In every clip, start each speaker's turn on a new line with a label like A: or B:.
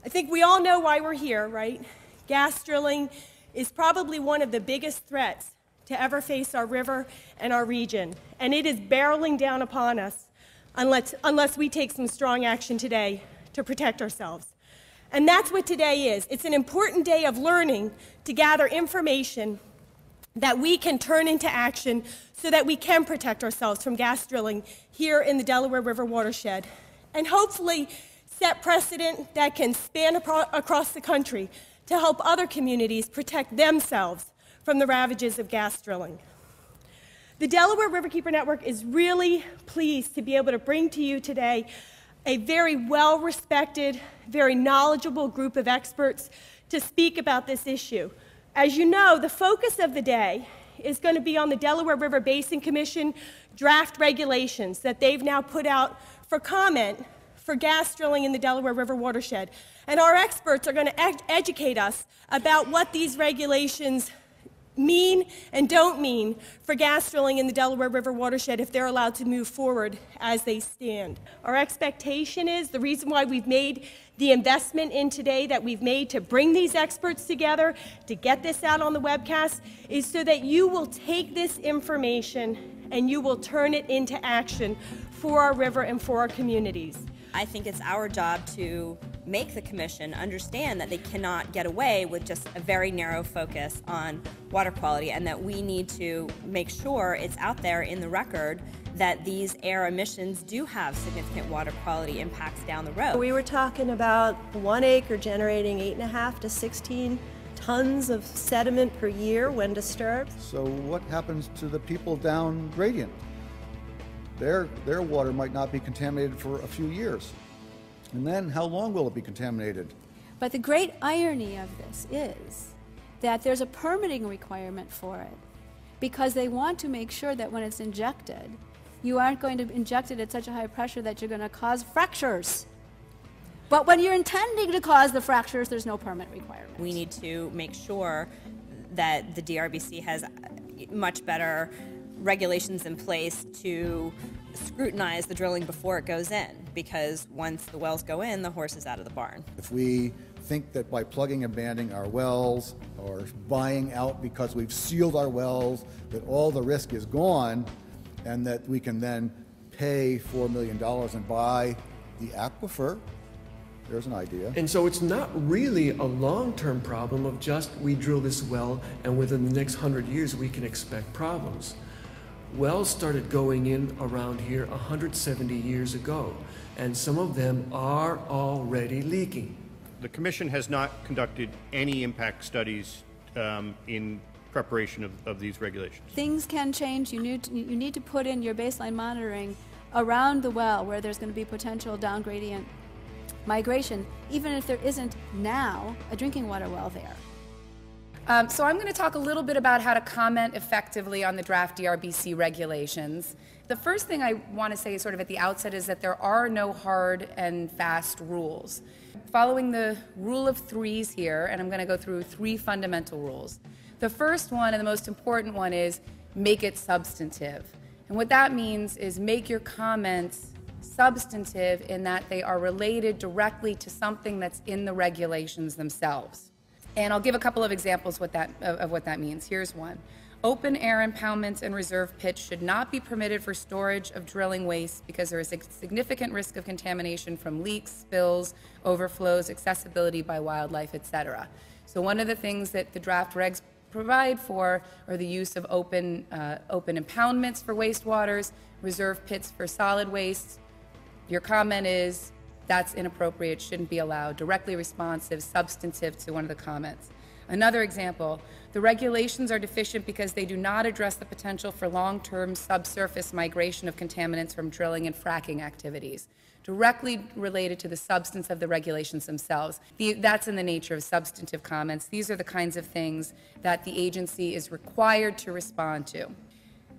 A: I think we all know why we're here, right? Gas drilling is probably one of the biggest threats to ever face our river and our region, and it is barreling down upon us unless we take some strong action today to protect ourselves. And that's what today is. It's an important day of learning to gather information that we can turn into action so that we can protect ourselves from gas drilling here in the Delaware River watershed, and hopefully set precedent that can span across the country to help other communities protect themselves from the ravages of gas drilling. The Delaware Riverkeeper Network is really pleased to be able to bring to you today a very well-respected, very knowledgeable group of experts to speak about this issue. As you know, the focus of the day is going to be on the Delaware River Basin Commission draft regulations that they've now put out for comment for gas drilling in the Delaware River watershed. And our experts are going to educate us about what these regulations mean and don't mean for gas drilling in the Delaware River watershed if they're allowed to move forward as they stand. Our expectation is, the reason why we've made the investment in today that we've made to bring these experts together, to get this out on the webcast, is so that you will take this information and you will turn it into action for our river and for our communities.
B: I think it's our job to make the Commission understand that they cannot get away with just a very narrow focus on water quality, and that we need to make sure it's out there in the record that these air emissions do have significant water quality impacts down the road.
C: We were talking about 1 acre generating 8.5 to 16 tons of sediment per year when disturbed.
D: So what happens to the people down gradient? Their water might not be contaminated for a few years. And then how long will it be contaminated?
E: But the great irony of this is that there's a permitting requirement for it, because they want to make sure that when it's injected, you aren't going to inject it at such a high pressure that you're going to cause fractures. But when you're intending to cause the fractures, there's no permit requirement.
B: We need to make sure that the DRBC has much better regulations in place to scrutinize the drilling before it goes in, because once the wells go in, the horse is out of the barn.
D: If we think that by plugging and banding our wells or buying out because we've sealed our wells, that all the risk is gone and that we can then pay $4 million and buy the aquifer, there's an idea.
F: And so it's not really a long-term problem of just we drill this well and within the next 100 years we can expect problems. Wells started going in around here 170 years ago, and some of them are already leaking.
G: The Commission has not conducted any impact studies in preparation of these regulations.
E: Things can change. You need to put in your baseline monitoring around the well where there's going to be potential down gradient migration, even if there isn't now a drinking water well there.
H: So I'm going to talk a little bit about how to comment effectively on the draft DRBC regulations. The first thing I want to say sort of at the outset is that there are no hard and fast rules. Following the rule of threes here, and I'm going to go through 3 fundamental rules. The first one and the most important one is make it substantive. And what that means is make your comments substantive in that they are related directly to something that's in the regulations themselves. And I'll give a couple of examples of what that means. Here's one. Open air impoundments and reserve pits should not be permitted for storage of drilling waste because there is a significant risk of contamination from leaks, spills, overflows, accessibility by wildlife, etc. So one of the things that the draft regs provide for are the use of open impoundments for wastewaters, reserve pits for solid waste. Your comment is, that's inappropriate, shouldn't be allowed, directly responsive, substantive to one of the comments. Another example, the regulations are deficient because they do not address the potential for long-term subsurface migration of contaminants from drilling and fracking activities, directly related to the substance of the regulations themselves. That's in the nature of substantive comments. These are the kinds of things that the agency is required to respond to.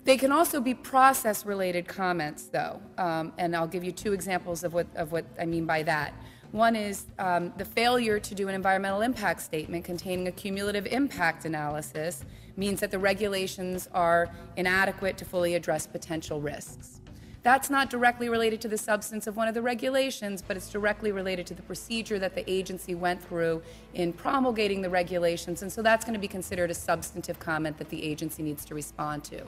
H: They can also be process-related comments, though, and I'll give you 2 examples of what I mean by that. One is the failure to do an environmental impact statement containing a cumulative impact analysis means that the regulations are inadequate to fully address potential risks. That's not directly related to the substance of one of the regulations, but it's directly related to the procedure that the agency went through in promulgating the regulations, and so that's going to be considered a substantive comment that the agency needs to respond to.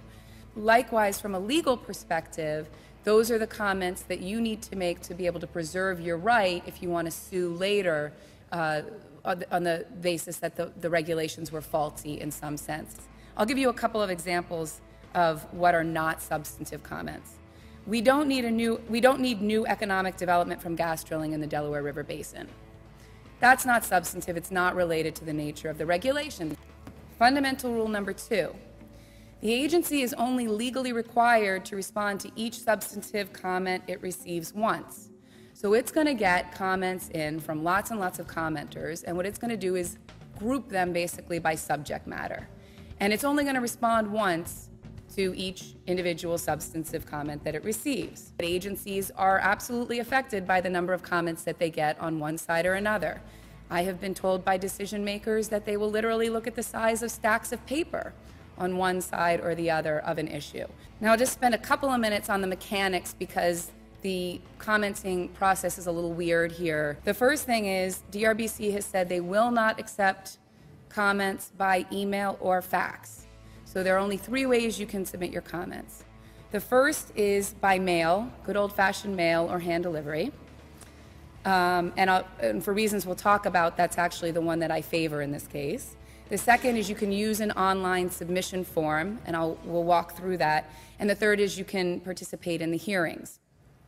H: Likewise, from a legal perspective, those are the comments that you need to make to be able to preserve your right if you want to sue later on the basis that the regulations were faulty in some sense. I'll give you a couple of examples of what are not substantive comments. We don't need new economic development from gas drilling in the Delaware River Basin. That's not substantive. It's not related to the nature of the regulation. Fundamental rule number 2. The agency is only legally required to respond to each substantive comment it receives once. So it's going to get comments in from lots and lots of commenters, and what it's going to do is group them basically by subject matter. And it's only going to respond once to each individual substantive comment that it receives. Agencies are absolutely affected by the number of comments that they get on one side or another. I have been told by decision makers that they will literally look at the size of stacks of paper on one side or the other of an issue. Now I'll just spend a couple of minutes on the mechanics because the commenting process is a little weird here. The first thing is DRBC has said they will not accept comments by email or fax. So there are only 3 ways you can submit your comments. The first is by mail, good old-fashioned mail or hand delivery. And for reasons we'll talk about, that's actually the one that I favor in this case. The second is you can use an online submission form, and we'll walk through that. And the third is you can participate in the hearings.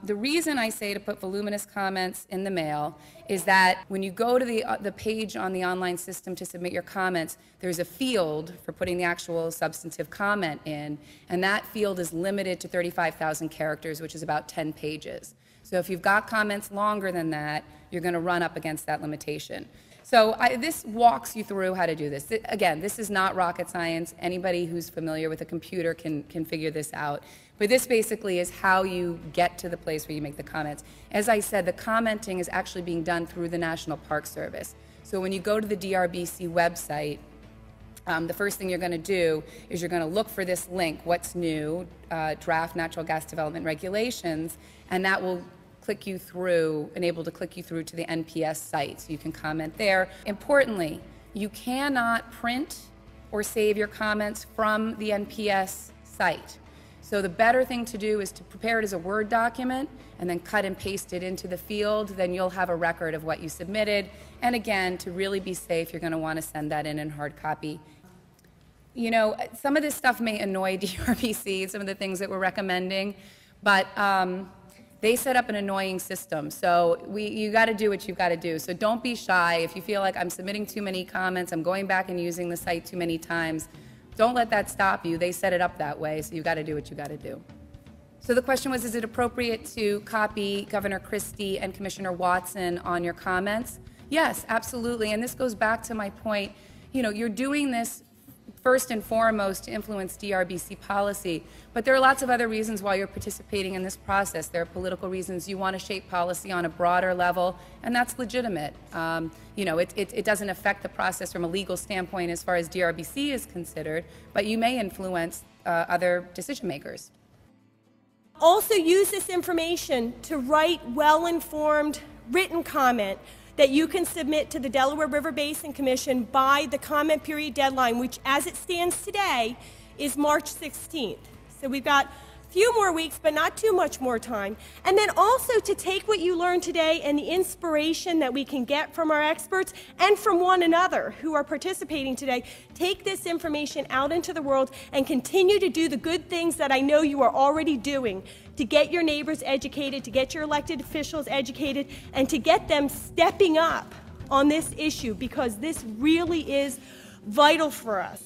H: The reason I say to put voluminous comments in the mail is that when you go to the page on the online system to submit your comments, there's a field for putting the actual substantive comment in, and that field is limited to 35,000 characters, which is about 10 pages. So if you've got comments longer than that, you're going to run up against that limitation. So this walks you through how to do this. Again, this is not rocket science. Anybody who's familiar with a computer can figure this out. But this basically is how you get to the place where you make the comments. As I said, the commenting is actually being done through the National Park Service. So when you go to the DRBC website, the first thing you're going to do is you're going to look for this link, what's new, draft natural gas development regulations, and that will click you through, enable to click you through to the NPS site, so you can comment there. Importantly, you cannot print or save your comments from the NPS site. So the better thing to do is to prepare it as a Word document and then cut and paste it into the field. Then you'll have a record of what you submitted. And again, to really be safe, you're going to want to send that in hard copy. You know, some of this stuff may annoy DRBC, some of the things that we're recommending, but they set up an annoying system. So you got to do what you've got to do. So don't be shy. If you feel like I'm submitting too many comments, I'm going back and using the site too many times, don't let that stop you. They set it up that way, so you got to do what you got to do. So the question was, is it appropriate to copy Governor Christie and Commissioner Watson on your comments? Yes, absolutely. And this goes back to my point. You know, you're doing this first and foremost to influence DRBC policy, but there are lots of other reasons why you're participating in this process. There are political reasons. You want to shape policy on a broader level, and that's legitimate. You know, it doesn't affect the process from a legal standpoint as far as DRBC is considered, but you may influence other decision makers.
A: Also use this information to write well-informed written comment that you can submit to the Delaware River Basin Commission by the comment period deadline, which as it stands today is March 16th. So we've got a few more weeks, but not too much more time. And then also to take what you learned today and the inspiration that we can get from our experts and from one another who are participating today, take this information out into the world and continue to do the good things that I know you are already doing to get your neighbors educated, to get your elected officials educated, and to get them stepping up on this issue, because this really is vital for us.